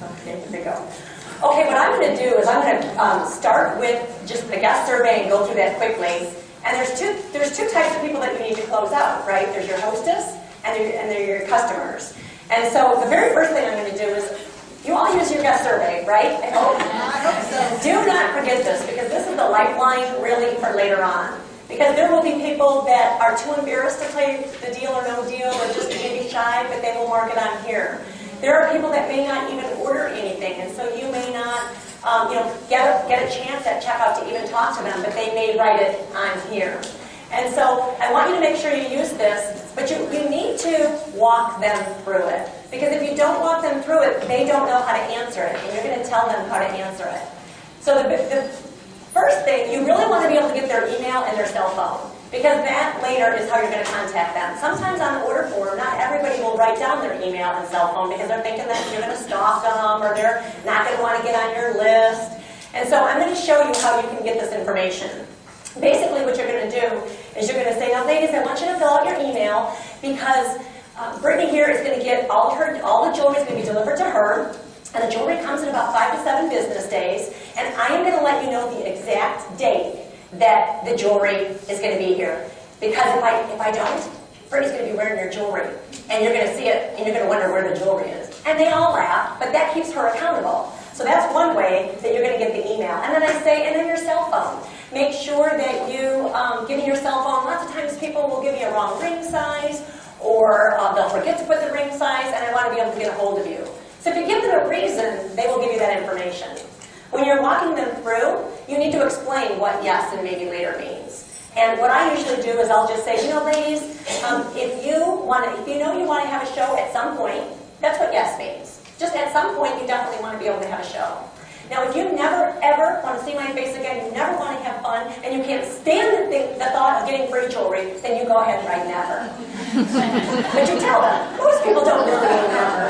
Okay, here we go. Okay, what I'm going to do is I'm going to start with just the guest survey and go through that quickly. And there's two types of people that you need to close out, right? There's your hostess and they're your customers. And so the very first thing I'm going to do is, you all use your guest survey, right? I hope so. Do not forget this, because this is the lifeline really for later on. Because there will be people that are too embarrassed to play the deal or no deal, or just maybe shy, but they will mark it on here. There are people that may not even order anything, and so you may not get a chance at checkout to even talk to them, but they may write it on here. And so I want you to make sure you use this, but you need to walk them through it. Because if you don't walk them through it, they don't know how to answer it, and you're going to tell them how to answer it. So the first thing, you really want to be able to get their email and their cell phone, because that later is how you're going to contact them. Sometimes on the order form, not everybody will write down their email and cell phone because they're thinking that you're going to stalk them, or they're not going to want to get on your list. And so I'm going to show you how you can get this information. Basically, what you're going to do is you're going to say, now ladies, I want you to fill out your email, because Brittany here is going to get all the jewelry is going to be delivered to her, and the jewelry comes in about 5 to 7 business days, and I am going to let you know the exact date that the jewelry is going to be here. Because if I don't, Brittany's going to be wearing your jewelry, and you're going to see it, and you're going to wonder where the jewelry is. And they all laugh, but that keeps her accountable. So that's one way that you're going to get the email. And then I say, and then your cell phone. Make sure that you give me your cell phone. Lots of times people will give you a wrong ring size, or they'll forget to put the ring size, and I want to be able to get a hold of you. So if you give them a reason, they will give you that information. When you're walking them through, you need to explain what yes and maybe later means. And what I usually do is I'll just say, you know, ladies, if you know you want to have a show at some point, that's what yes means. Just at some point, you definitely want to be able to have a show. Now, if you never, ever want to see my face again, you never want to have fun, and you can't stand the thought of getting free jewelry, then you go ahead and write never. But you tell them. Most people don't really mean never.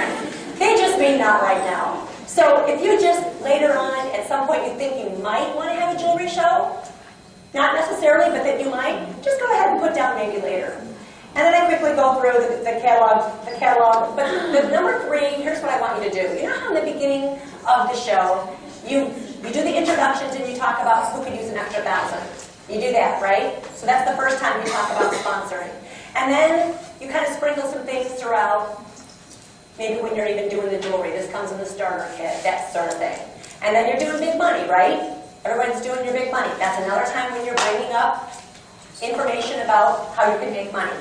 They just mean not right now. So if you just, later on, at some point, you think you might want to have a jewelry show, not necessarily, but that you might, just go ahead and put down maybe later. And then I quickly go through the catalog. But the number 3, here's what I want you to do. You know how in the beginning of the show, you do the introductions and you talk about who could use an extra $1,000. You do that, right? So that's the first time you talk about sponsoring. And then you kind of sprinkle some things throughout. Maybe when you're even doing the jewelry, this comes in the starter kit, that sort of thing. And then you're doing big money, right? Everyone's doing your big money. That's another time when you're bringing up information about how you can make money.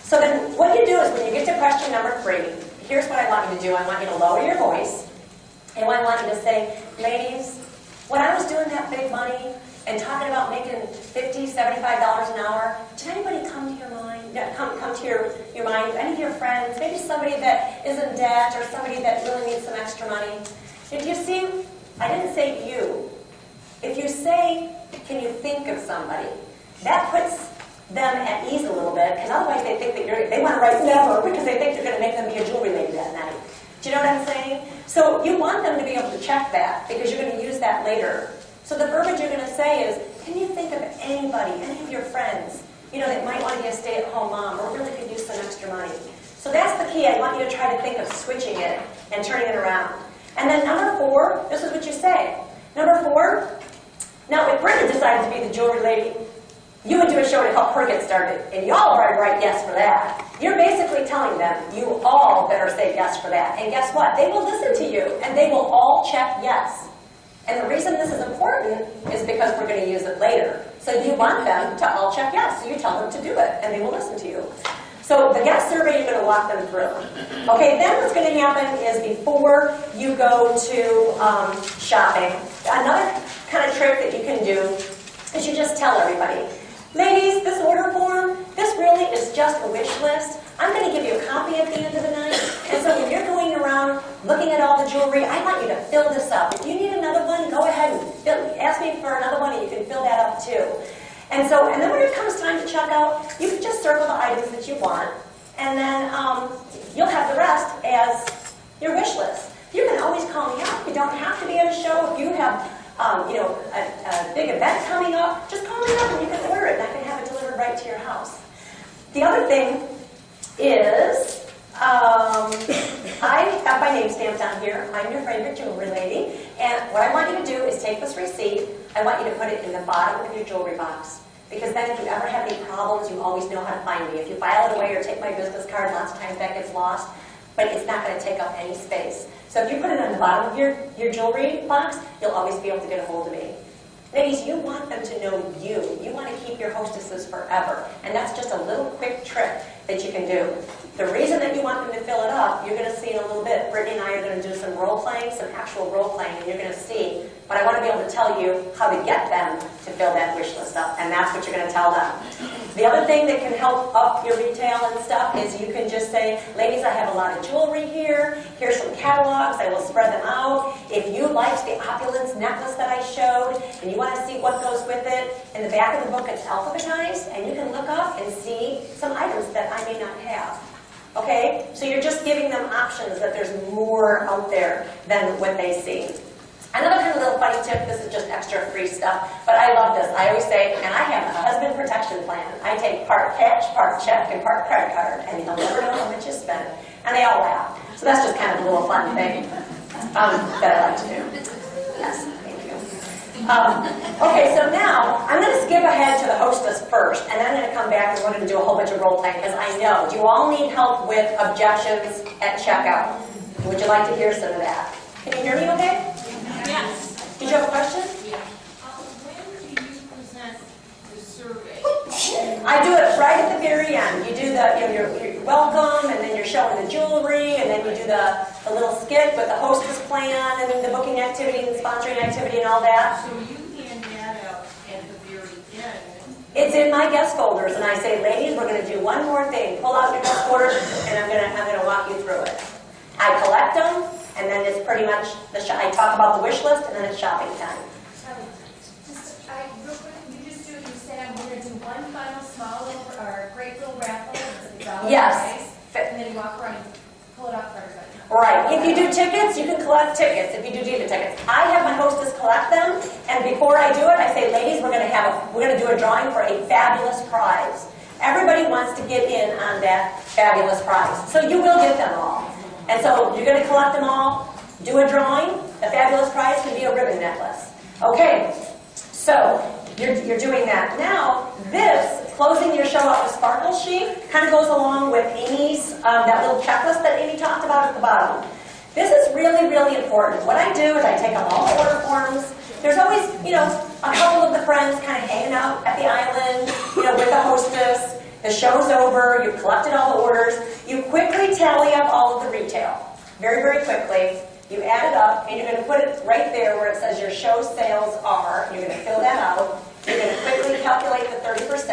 So then what you do is when you get to question number 3, here's what I want you to do. I want you to lower your voice. And I want you to say, ladies, when I was doing that big money and talking about making $50, $75 an hour, did anybody come to your mind? Come to your mind? Any of your friends? Maybe somebody that is in debt, or somebody that really needs some extra money? Did you see? I didn't say you. If you say, can you think of somebody? That puts them at ease a little bit, because otherwise they think that they want to write never, because they think you're going to make them be a jewelry lady that night. Do you know what I'm saying? So you want them to be able to check that, because you're going to use that later. So the verbiage you're going to say is, can you think of anybody, any of your friends, that might want to be a stay-at-home mom, or really could use some extra money? So that's the key. I want you to try to think of switching it and turning it around. And then number 4, this is what you say. Number 4, now if Brittany decided to be the jewelry lady, you would do a show to help her get started, and y'all better write yes for that. You're basically telling them, you all better say yes for that. And guess what? They will listen to you, and they will all check yes. And the reason this is important is because we're going to use it later. So you want them to all check yes, so you tell them to do it, and they will listen to you. So the guest survey, you're going to walk them through. Okay, then what's going to happen is before you go to shopping, another kind of trick that you can do is you just tell everybody, ladies, this order form, this really is just a wish list. I'm going to give you a copy at the end of the night. And so when you're going around looking at all the jewelry, I want you to fill this up. If you need another one, go ahead and ask me for another one, and you can fill that up too. And then when it comes time to check out, you can just circle the items that you want, and then you'll have the rest as your wish list. You can always call me up. You don't have to be at a show. If you have a big event coming up, just call me up and you can order it, and I can have it delivered right to your house. The other thing is, I have my name stamped on here. I'm your favorite jewelry lady. And what I want you to do is take this receipt. I want you to put it in the bottom of your jewelry box. Because then if you ever have any problems, you always know how to find me. If you file it away or take my business card, lots of times that gets lost. But it's not going to take up any space. So if you put it on the bottom of your jewelry box, you'll always be able to get a hold of me. Ladies, you want them to know you. You want to keep your hostesses forever. And that's just a little quick trick that you can do. The reason that you want them to fill it up, you're going to see in a little bit. Brittany and I are going to do some role-playing, some actual role-playing, and you're going to see. But I want to be able to tell you how to get them to fill that wish list up, and that's what you're going to tell them. The other thing that can help up your retail and stuff is you can just say, ladies, I have a lot of jewelry here. Here's some catalogs. I will spread them out. If you liked the opulence necklace that I showed, and you want to see what goes with it, in the back of the book it's alphabetized, and you can look up and see some items that I may not have. Okay? So you're just giving them options, that there's more out there than what they see. Another kind of little funny tip, this is just extra free stuff, but I love this. I always say, and I have a husband protection plan. I take part cash, part check, and part credit card, and you'll never know how much you spend. And they all laugh. So that's just kind of a little fun thing that I like to do. Yes, thank you. Okay, so now I'm going to skip ahead to the hostess first, and then I'm going to come back and we're going to do a whole bunch of role playing, because I know you all need help with objections at checkout. Would you like to hear some of that? Can you hear me okay? Yes. Did you have a question? Yeah. When do you present the survey? I do it right at the very end. You do the, you're welcome, and then you're showing the jewelry, and then you do the little skit with the hostess plan, and then the booking activity, and the sponsoring activity, and all that. So you hand that out at the very end. It's in my guest folders, and I say, ladies, we're going to do one more thing. Pull out your guest folders, and I'm going to walk you through it. I collect them. And then it's pretty much, I talk about the wish list, and then it's shopping time. Real quick, you said I'm going to do one final small little, or great little raffle, it's $1 Yes. prize, and then you walk around and pull it out for everybody. Right. If you do tickets, you can collect tickets. If you do diva tickets, I have my hostess collect them, and before I do it, I say, ladies, we're going to do a drawing for a fabulous prize. Everybody wants to get in on that fabulous prize, so you will get them all. And so you're going to collect them all, do a drawing. The fabulous prize can be a ribbon necklace. Okay, so you're doing that. Now, this, closing your show out with sparkle sheet, kind of goes along with Amy's, that little checklist that Amy talked about at the bottom. This is really, really important. What I do is I take up all the order forms. There's always, a couple of the friends kind of hanging out at the island, with the hostess. The show's over, you've collected all the orders, you quickly tally up all of the retail. Very, very quickly. You add it up, and you're going to put it right there where it says your show sales are. You're going to fill that out. You're going to quickly calculate the 30%,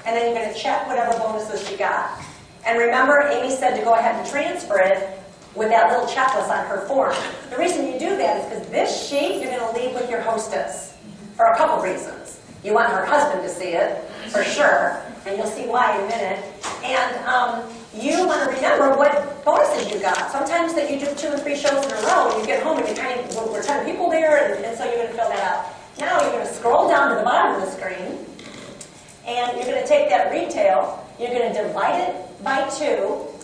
and then you're going to check whatever bonuses you got. And remember, Amy said to go ahead and transfer it with that little checklist on her form. The reason you do that is because this sheet you're going to leave with your hostess for a couple reasons. You want her husband to see it, for sure. And you'll see why in a minute. And you want to remember what bonuses you got. Sometimes that you do 2 and 3 shows in a row, and you get home and we're 10 people there, and so you're going to fill that out. Now you're going to scroll down to the bottom of the screen, and you're going to take that retail, you're going to divide it by 2,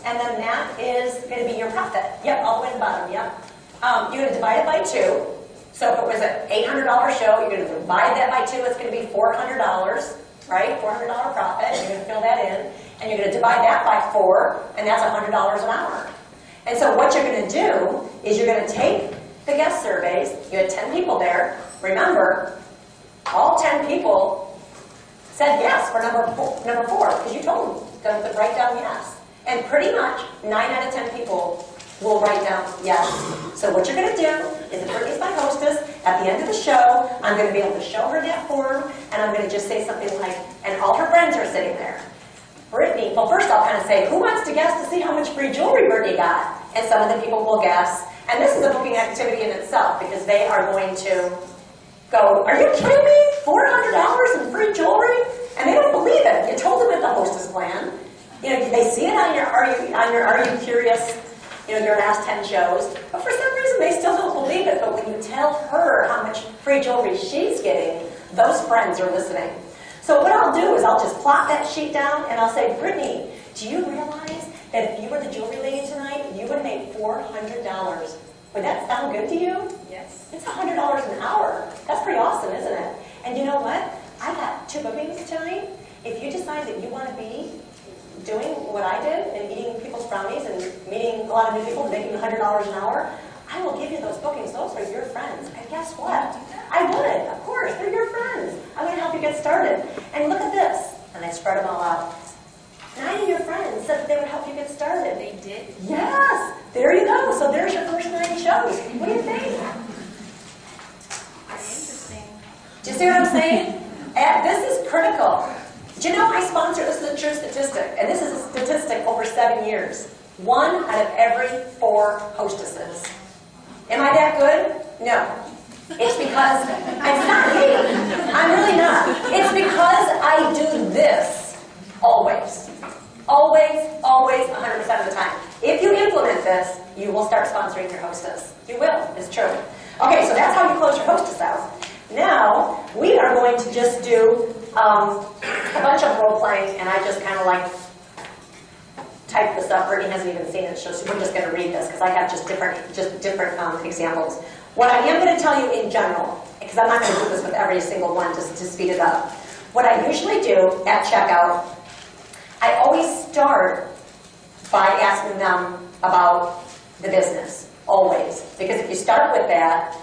and then that is going to be your profit. Yep, all the way to the bottom, yep. You're going to divide it by 2. So if it was an $800 show, you're going to divide that by 2, it's going to be $400. Right? $400 profit, you're going to fill that in, and you're going to divide that by 4, and that's $100 an hour. And so what you're going to do is you're going to take the guest surveys. You had 10 people there. Remember, all 10 people said yes for number 4, because you told them to write down yes. And pretty much 9 out of 10 people will write down yes. So what you're going to do is, if Brittany's my hostess, at the end of the show, I'm going to be able to show her that form, and I'm going to just say something like, and all her friends are sitting there. Brittany, well, first I'll kind of say, who wants to guess to see how much free jewelry Brittany got? And some of the people will guess. And this is a booking activity in itself, because they are going to go, are you kidding me? $400 in free jewelry? And they don't believe it. You told them at the hostess plan. They see it on your Are You Curious? Your last 10 shows, but for some reason they still don't believe it. But when you tell her how much free jewelry she's getting, those friends are listening. So what I'll do is I'll just plot that sheet down, and I'll say, Brittany, do you realize that if you were the jewelry lady tonight, you would make $400. Would that sound good to you? Yes. It's $100 an hour. That's pretty awesome, isn't it? And you know what? I got 2 bookings tonight. If you decide that you want to be doing what I did and eating people's brownies and meeting a lot of new people and making $100 an hour, I will give you those bookings. Those are your friends. And guess what? I would, of course. They're your friends. I'm going to help you get started. And look at this. And I spread them all out. 9 of your friends said that they would help you get started. They did? Yes. There you go. So there's your first 9 shows. What do you think? Very interesting. Do you see what I'm saying? This is critical. Do you know I sponsor, this is a true statistic, and this is a statistic over 7 years. 1 out of every 4 hostesses. Am I that good? No. It's because, it's not me. I'm really not. It's because I do this always. Always, always, 100% of the time. If you implement this, you will start sponsoring your hostess. You will, it's true. Okay, so that's how you close your hostess out. Now, we are going to just do a bunch of role playing, and I just kind of like type this up. Brittany hasn't even seen it, so we're just going to read this because I have just different examples. What I am going to tell you in general, because I'm not going to do this with every single one just to speed it up. What I usually do at checkout, I always start by asking them about the business, always. Because if you start with that,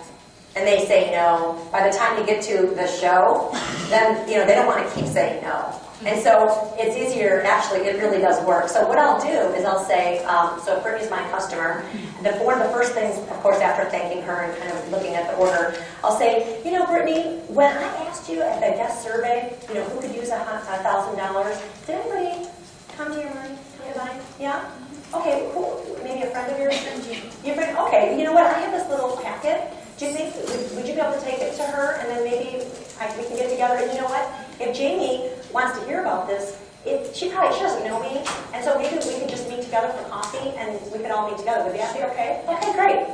and they say no, by the time you get to the show, then they don't want to keep saying no. And so it's easier, actually, it really does work. So what I'll do is I'll say, so if Brittany's my customer, one of the first things, of course, after thanking her and kind of looking at the order, I'll say, Brittany, when I asked you at the guest survey, who could use $1,000, did anybody come to your mind? Yeah? Okay, cool. Maybe a friend of yours? Your friend? Okay, you know what? I have this little packet. Do you think, would you be able to take it to her, and then maybe we can get together? And you know what? If Jamie wants to hear about this, she doesn't know me, and so maybe we can just meet together for coffee, and we could all meet together. Would that be okay? Okay, great.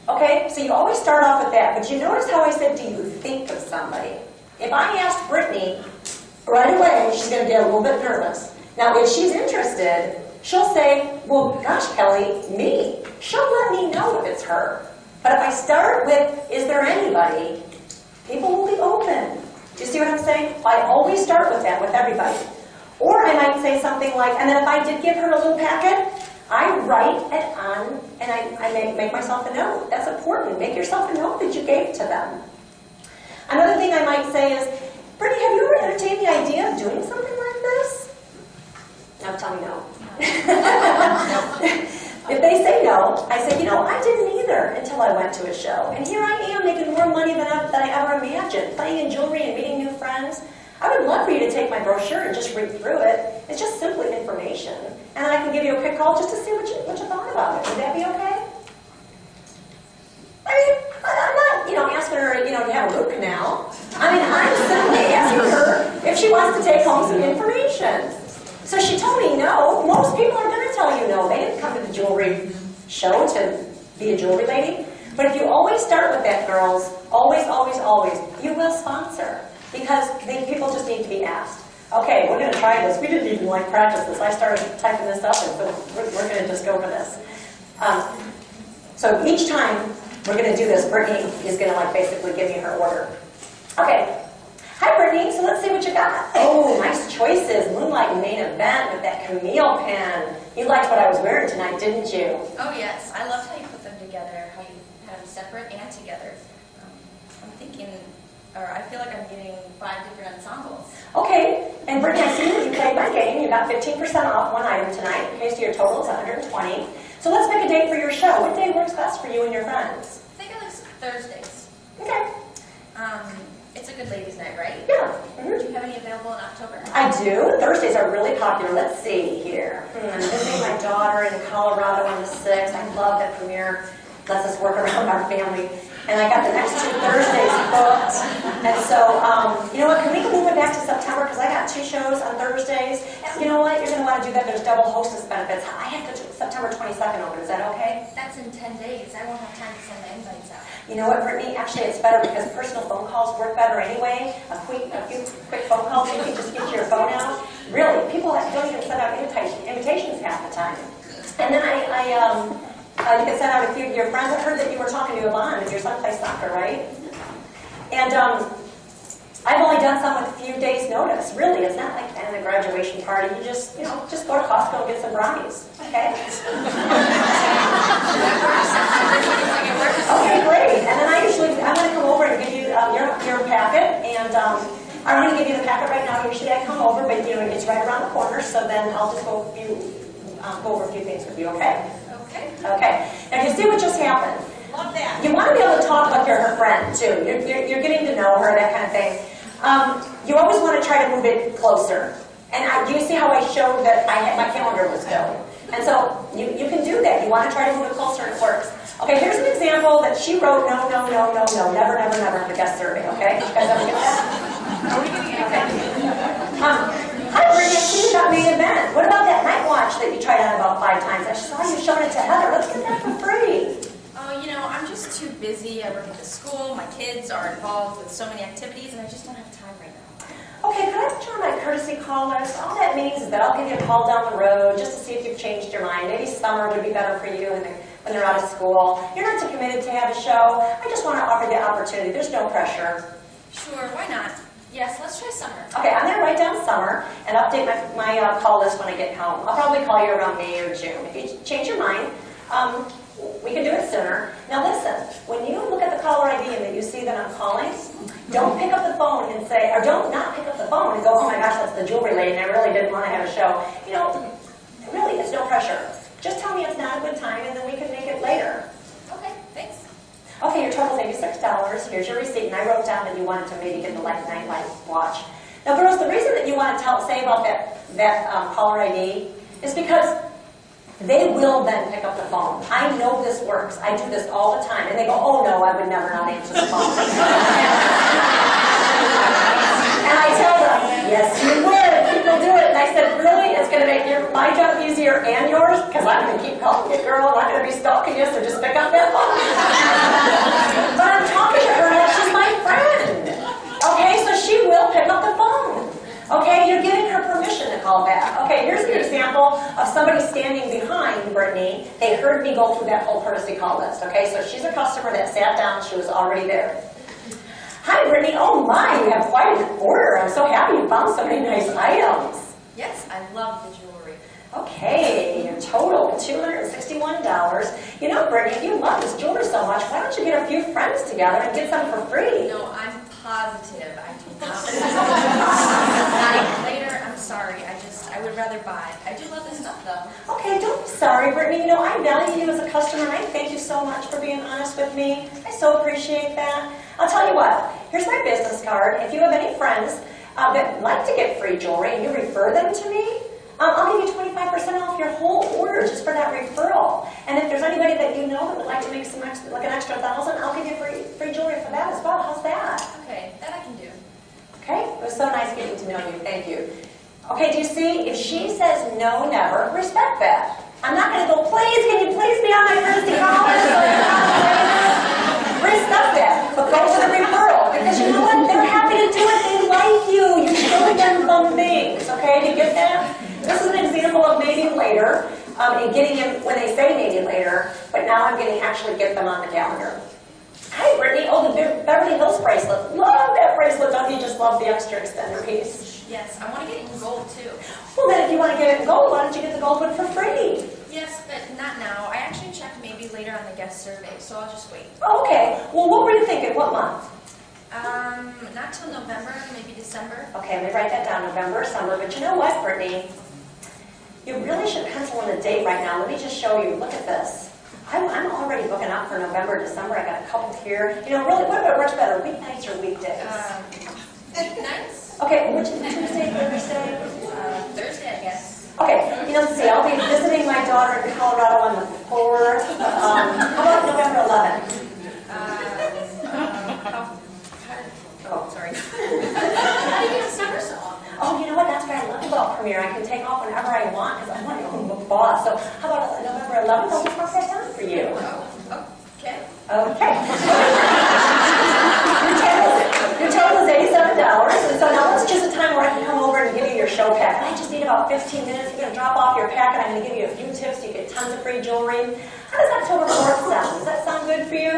Okay, so you always start off with that, but you notice how I said, do you think of somebody? If I asked Brittany, right away, she's going to get a little bit nervous. Now, if she's interested, she'll say, well, gosh, Kelly, me. She'll let me know if it's her. But if I start with, is there anybody, people will be open. Do you see what I'm saying? I always start with that, with everybody. Or I might say something like, and then if I did give her a little packet, I write it on, and I make myself a note. That's important. Make yourself a note that you gave to them. Another thing I might say is, Brittany, have you ever entertained the idea of doing something like this? Now tell me no. If they say no, I say, I didn't either until I went to a show. And here I am making more money than I ever imagined, playing in jewelry and meeting new friends. I would love for you to take my brochure and just read through it. It's just simply information. And I can give you a quick call just to see what you thought about it. Would that be okay? I mean, I'm not, asking her, to have a root canal. I mean, I'm simply asking her if she wants to take home some information. So she told me no. Most people are going to tell you no. They didn't come to the jewelry show to be a jewelry lady. But if you always start with that, girls, always, always, always, you will sponsor. Because people just need to be asked. Okay, we're going to try this. We didn't even practice this. I started typing this up, and so we're going to just go for this. So each time we're going to do this, Brittany is going to basically give me her order. Okay. Hi, Brittany. So let's see what you got. Oh, nice choices. Moonlight main event with that Camille pen. You liked what I was wearing tonight, didn't you? Oh, yes. I loved how you put them together, how you had them separate and together. I'm thinking, or I feel like I'm getting 5 different ensembles. Okay. And Brittany, I see that you played my game. You got 15% off one item tonight. Okay, so your total is $120. So let's pick a date for your show. What day works best for you and your friends? I think it looks Thursdays. Okay. It's a good ladies' night, right? Yeah. Do you have any available in October? I do. Thursdays are really popular. Let's see here. I'm visiting my daughter in Colorado on the 6th. I love that Premiere lets us work around our family. And I got the next 2 Thursdays booked. And so, you know what, can we move it back to September? Because I got 2 shows on Thursdays. You know what, you're going to want to do that. There's double hostess benefits. I have to September 22nd open. Is that okay? That's in 10 days. I won't have time to send the invites out. You know what, Brittany? Actually, it's better because personal phone calls work better anyway. A few quick phone calls, you can just get your phone out. Really, people don't even send out invitations half the time. And then you can send out a few to your friends. I heard that you were talking to Yvonne and your son plays soccer, right? And I've only done some with a few days' notice. Really, it's not like planning a graduation party. You just go to Costco and get some brownies, okay? Okay, great. And then I'm going to come over and give you your packet, and I'm going to give you the packet right now. Usually I come over, but it's right around the corner, so then I'll just go over a few things with you, okay? Okay. Okay. Now, you see what just happened? Love that. You want to be able to talk like you're her friend, too. You're getting to know her, that kind of thing. You always want to try to move it closer. And do you see how I showed that my calendar was filled? And so you can do that. You want to try to move it closer, and it works. Okay, here's an example that she wrote, no, no, no, no, no, never, never, never in the guest survey, okay? You guys ever get that? Are we getting it? Okay. Hi, Brittany, I see you got Made in Men. What about that night watch that you tried on about 5 times? I saw you showing it to Heather. Let's get that for free. I'm just too busy. I work at the school. My kids are involved with so many activities, and I just don't have time right now. Okay, could I put you on my courtesy call list? All that means is that I'll give you a call down the road just to see if you've changed your mind. Maybe summer would be better for you when they're out of school. You're not too committed to have a show. I just want to offer the opportunity. There's no pressure. Sure, why not? Yes, let's try summer. Okay, I'm going to write down summer and update my call list when I get home. I'll probably call you around May or June. If you change your mind, we can do it sooner. Now listen, when you look at the caller ID and that you see that I'm calling, don't pick up the phone and say, or don't not pick up the phone and go, oh my gosh, that's the jewelry lady and I really didn't want to have a show. Really, it's no pressure. Just tell me it's not a good time and then we can make it later. Okay, thanks. Okay, your total is $86. Here's your receipt, and I wrote down that you wanted to maybe get the night light watch. Now, girls, the reason that you want to say about that caller ID is because they will then pick up the phone. I know this works. I do this all the time. And they go, oh no, I would never not answer the phone. And I tell them, yes you would. People do it. And I said, really? It's going to make my job easier and yours? Because I'm going to keep calling you, girl. I'm not going to be stalking you, so just pick up that phone. But I'm talking to her like she's my friend. Okay, so she will pick up the phone. Okay, you're giving her permission to call back. Okay, here's an example of somebody standing behind Brittany. They heard me go through that whole courtesy call list. Okay, so she's a customer that sat down. She was already there. Hi, Brittany. Oh my, you have quite an order. I'm so happy you found so many nice items. Yes, I love the jewelry. Okay, your total, $261. You know, Brittany, if you love this jewelry so much, why don't you get a few friends together and get some for free? No, I'm positive I do not. Later, I'm sorry. I would rather buy. I do love this stuff, though. Okay, don't be sorry, Brittany. I value you as a customer, and I thank you so much for being honest with me. I so appreciate that. I'll tell you what, here's my business card. If you have any friends that like to get free jewelry and you refer them to me, I'll give you 25% off your whole order just for that referral. And if there's anybody that you know that would like to make some extra, like an extra $1,000, I'll give you free jewelry for that as well. How's that? Okay, that I can do. Okay, it was so nice getting to know you. Thank you. Okay, do you see? If she says no, never, respect that. I'm not going to go, please, can you please be on my courtesy call list? Respect that. But go to the referral. Because you know what? They're happy to do it. They like you. You show them fun things. Okay, do you get that? This is an example of maybe later, and getting in when they say maybe later, but now I'm getting actually get them on the calendar. Hi, Brittany. Oh, the Beverly Hills bracelet. Love that bracelet. Don't you just love the extra extender piece? Yes, I want to get it in gold, too. Well, then if you want to get it in gold, why don't you get the gold one for free? Yes, but not now. I actually checked maybe later on the guest survey, so I'll just wait. Oh, okay. Well, what were you thinking? What month? Not till November, maybe December. Okay, let me write that down. November, December. But you know what, Brittany? You really should pencil in a date right now. Let me just show you. Look at this. I'm already booking out for November, December. I got a couple here. Really, what about much better, weeknights or weekdays? Weeknights? Okay, which Tuesday, Thursday? Thursday, I guess. Okay, see, I'll be visiting my daughter in Colorado on the 4th. How about November 11th? Oh, sorry. Oh, you know what? That's what I love about Premiere. I can take off whenever I want because I'm my own boss. So how about November 11th? I'll just mark that down for you. Oh, okay. Okay. Your total is $87. And so now let's choose a time where I can come over and give you your show packet. I just need about 15 minutes. You're going to drop off your packet. I'm going to give you a few tips. You get tons of free jewelry. How does October 4th sound? Does that sound good for you?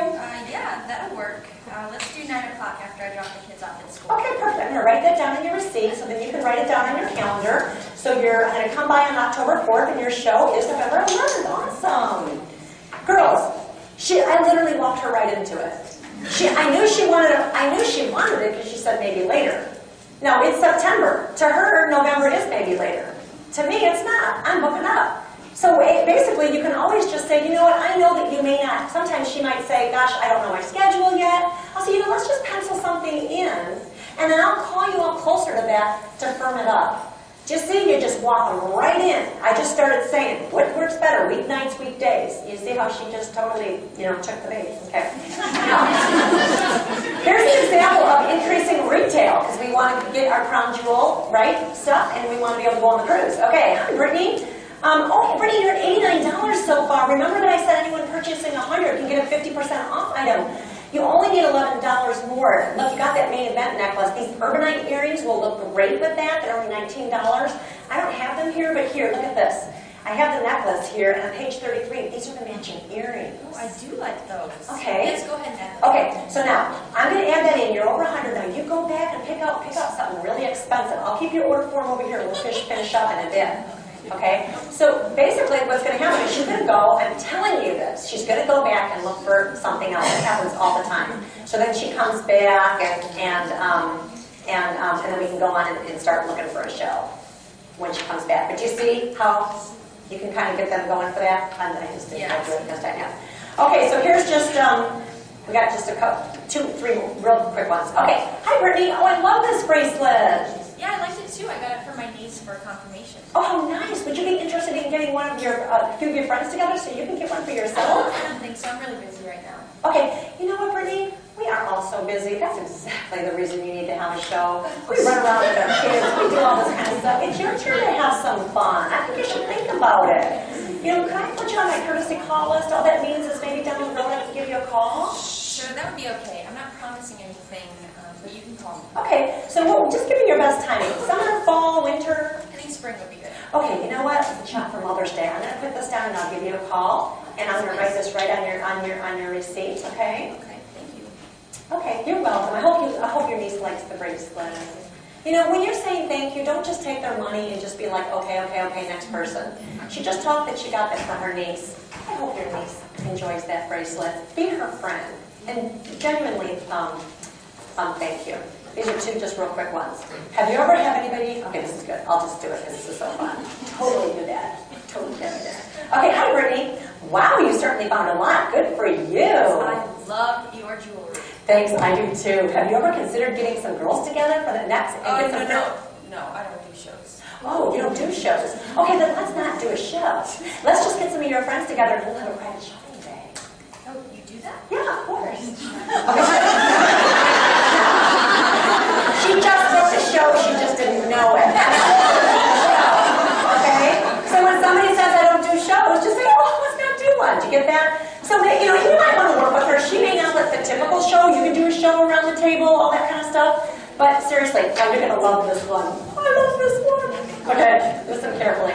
Yeah, that'll work. Let's do 9 o'clock after I drop the kids off at school. Okay, perfect. I'm going to write that down in your receipt so then you can write it down on your calendar. So I'm going to come by on October 4th and your show is November 11th. Awesome. Girls, I literally walked her right into it. I knew she wanted it because she said maybe later. No, it's September. To her, November is maybe later. To me, it's not. I'm booking up. So basically, you can always just say, you know what, I know that you may not. Sometimes she might say, gosh, I don't know my schedule yet. I'll say, let's just pencil something in, and then I'll call you all closer to that to firm it up. Just see, you just walk them right in. I just started saying, what works better, weeknights, weekdays? You see how she just totally, took the bait? Okay. Here's an example of increasing retail, because we want to get our crown jewel, right, stuff, and we want to be able to go on the cruise. Okay, hi, Brittany. Brittany, you're at $89 so far. Remember that I said anyone purchasing 100 can get a 50% off item. You only need $11 more. Look, you got that main event necklace. These Urbanite earrings will look great with that. They're only $19. I don't have them here, but here, look at this. I have the necklace here, and on page 33, these are the matching earrings. Oh, I do like those. Okay. Yes, go ahead and add those. Okay, so now, I'm going to add that in. You're over 100 now. You go back and pick out something really expensive. I'll keep your order form over here. We'll finish up in a bit. Okay? So basically what's going to happen is she's going to go, I'm telling you this, she's going to go back and look for something else. It happens all the time. So then she comes back and then we can go on and start looking for a show when she comes back. But you see how you can kind of get them going for that? I just didn't do it because I have. Okay, so here's just, we got just three real quick ones. Okay, hi Brittany. Oh, I love this bracelet. Yeah, I liked it too. I got it for my niece for confirmation. Oh, how nice. Would you be interested in getting a few of your friends together so you can get one for yourself? I don't think so. I'm really busy right now. Okay, you know what, Brittany? We are all so busy. That's exactly the reason you need to have a show. We run around with our kids. We do all this kind of stuff. It's your turn to have some fun. I think you should think about it. Can I put you on my courtesy call list? All that means is maybe down the road I can give you a call. Sure, that would be okay. I'm not promising anything, but you can call me. Okay, so just give me your best timing. Summer, fall, winter? I think spring would be good. Okay, you know what? It's a shot for Mother's Day. I'm going to put this down and I'll give you a call. And I'm going to write this right on your receipt, okay? Okay, thank you. Okay, you're welcome. I hope your niece likes the bracelet. When you're saying thank you, don't just take their money and just be like, okay, next person. She just talked that she got that for her niece. I hope your niece enjoys that bracelet. Be her friend. And genuinely, thank you. These are two just real quick ones. Have you ever had anybody, okay, this is good. I'll just do it because this is so fun. Totally do that. Totally do that. Okay, hi Brittany. Wow, you certainly found a lot. Good for you. I love your jewelry. Thanks, I do too. Have you ever considered getting some girls together for the next? No, I don't do shows. Oh, you don't do shows. Okay, then let's not do a show. Let's just get some of your friends together and we'll have a private shopping day. Oh, you do that? Yeah, of course. She just booked a show, she just didn't know it. Okay? So when somebody says I don't do shows, just say, oh, let's not do one. Do you get that? So, you might want to work with her. She may not let the typical show. You can do a show around the table, all that kind of stuff. But seriously, you're going to love this one. I love this one. Okay, listen carefully.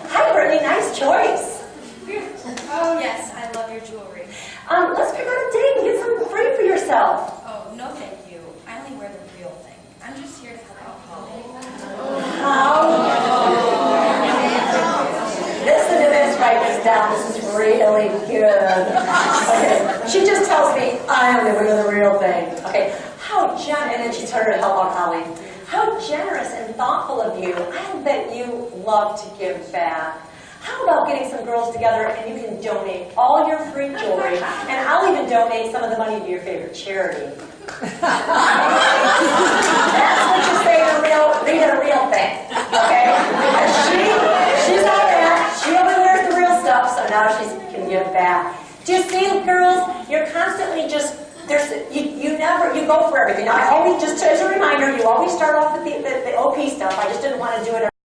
Hi, Brittany. Nice choice. Oh, yes, I love your jewelry. Let's pick out a date and get something free for yourself. Oh, no thank you. I only wear the real thing. I'm just here to help out Holly. Listen to this, write this down. This is really good. Okay, she just tells me I only wear the real thing. Okay, and then she started to help out Holly. How generous and thoughtful of you. I bet you love to give back. How about getting some girls together and you can donate all your free jewelry, and I'll even donate some of the money to your favorite charity. That's what you say to read a real thing, okay? She's not that. She only wears the real stuff, so now she can give back. Do you see, girls? You're constantly just, you go for everything. Now, just as a reminder, you always start off with the OP stuff. I just didn't want to do it